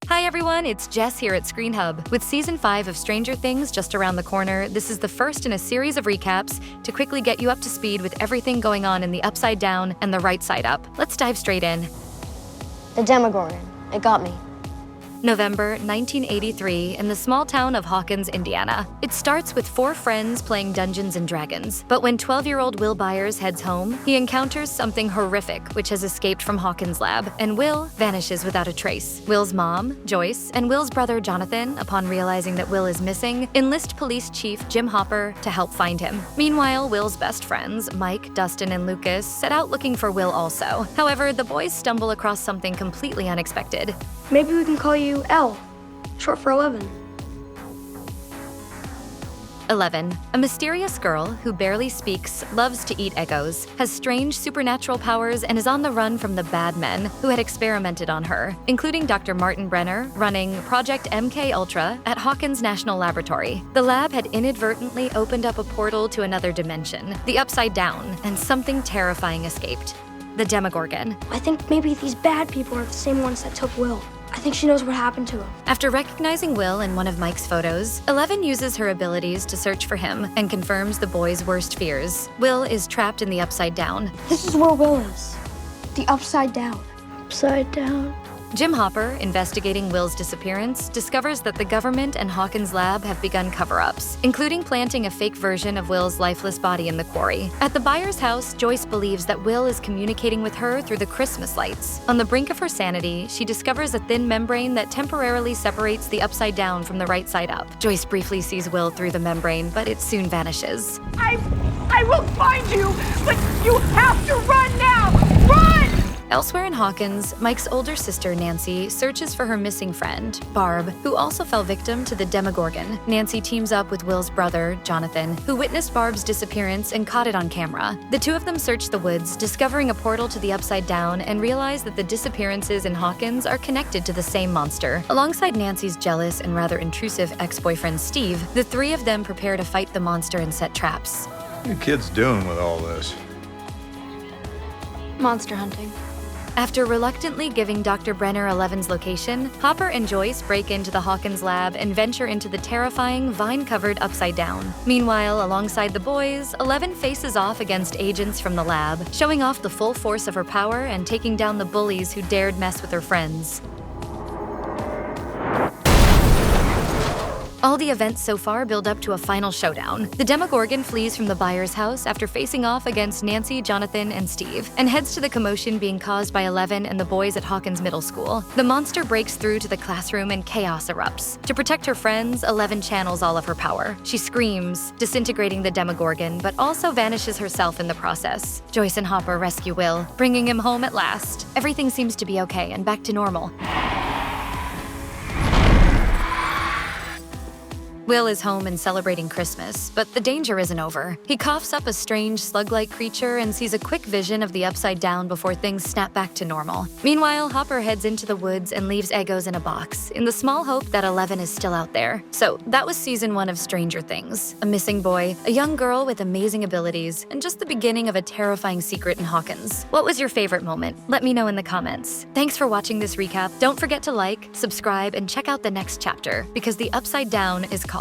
Hi everyone, it's Jess here at Screen Hub. With Season 5 of Stranger Things just around the corner, this is the first in a series of recaps to quickly get you up to speed with everything going on in the Upside Down and the Right Side Up. Let's dive straight in. The Demogorgon. It got me. November 1983 in the small town of Hawkins, Indiana. It starts with 4 friends playing Dungeons & Dragons. But when 12-year-old Will Byers heads home, he encounters something horrific which has escaped from Hawkins' lab, and Will vanishes without a trace. Will's mom, Joyce, and Will's brother, Jonathan, upon realizing that Will is missing, enlist police chief Jim Hopper to help find him. Meanwhile, Will's best friends, Mike, Dustin, and Lucas, set out looking for Will also. However, the boys stumble across something completely unexpected. Maybe we can call you L, short for 11. 11. A mysterious girl who barely speaks, loves to eat Eggos, has strange supernatural powers, and is on the run from the bad men who had experimented on her, including Dr. Martin Brenner, running Project MK Ultra at Hawkins National Laboratory. The lab had inadvertently opened up a portal to another dimension, the Upside Down, and something terrifying escaped. The Demogorgon. I think maybe these bad people are the same ones that took Will. I think she knows what happened to him. After recognizing Will in one of Mike's photos, 11 uses her abilities to search for him and confirms the boy's worst fears. Will is trapped in the Upside Down. This is where Will is. The Upside Down. Upside Down. Jim Hopper, investigating Will's disappearance, discovers that the government and Hawkins' lab have begun cover-ups, including planting a fake version of Will's lifeless body in the quarry. At the Byers' house, Joyce believes that Will is communicating with her through the Christmas lights. On the brink of her sanity, she discovers a thin membrane that temporarily separates the Upside Down from the Right Side Up. Joyce briefly sees Will through the membrane, but it soon vanishes. I will find you, but you have to run now! Run! Elsewhere in Hawkins, Mike's older sister, Nancy, searches for her missing friend, Barb, who also fell victim to the Demogorgon. Nancy teams up with Will's brother, Jonathan, who witnessed Barb's disappearance and caught it on camera. The two of them search the woods, discovering a portal to the Upside Down, and realize that the disappearances in Hawkins are connected to the same monster. Alongside Nancy's jealous and rather intrusive ex-boyfriend, Steve, the three of them prepare to fight the monster and set traps. What are you kids doing with all this? Monster hunting. After reluctantly giving Dr. Brenner 11's location, Hopper and Joyce break into the Hawkins lab and venture into the terrifying, vine-covered Upside Down. Meanwhile, alongside the boys, 11 faces off against agents from the lab, showing off the full force of her power and taking down the bullies who dared mess with her friends. All the events so far build up to a final showdown. The Demogorgon flees from the Byers' house after facing off against Nancy, Jonathan, and Steve, and heads to the commotion being caused by 11 and the boys at Hawkins Middle School. The monster breaks through to the classroom and chaos erupts. To protect her friends, 11 channels all of her power. She screams, disintegrating the Demogorgon, but also vanishes herself in the process. Joyce and Hopper rescue Will, bringing him home at last. Everything seems to be okay and back to normal. Will is home and celebrating Christmas, but the danger isn't over. He coughs up a strange slug-like creature and sees a quick vision of the Upside Down before things snap back to normal. Meanwhile, Hopper heads into the woods and leaves Eggos in a box, in the small hope that 11 is still out there. So, that was Season 1 of Stranger Things. A missing boy, a young girl with amazing abilities, and just the beginning of a terrifying secret in Hawkins. What was your favorite moment? Let me know in the comments. Thanks for watching this recap. Don't forget to like, subscribe, and check out the next chapter, because the Upside Down is calling.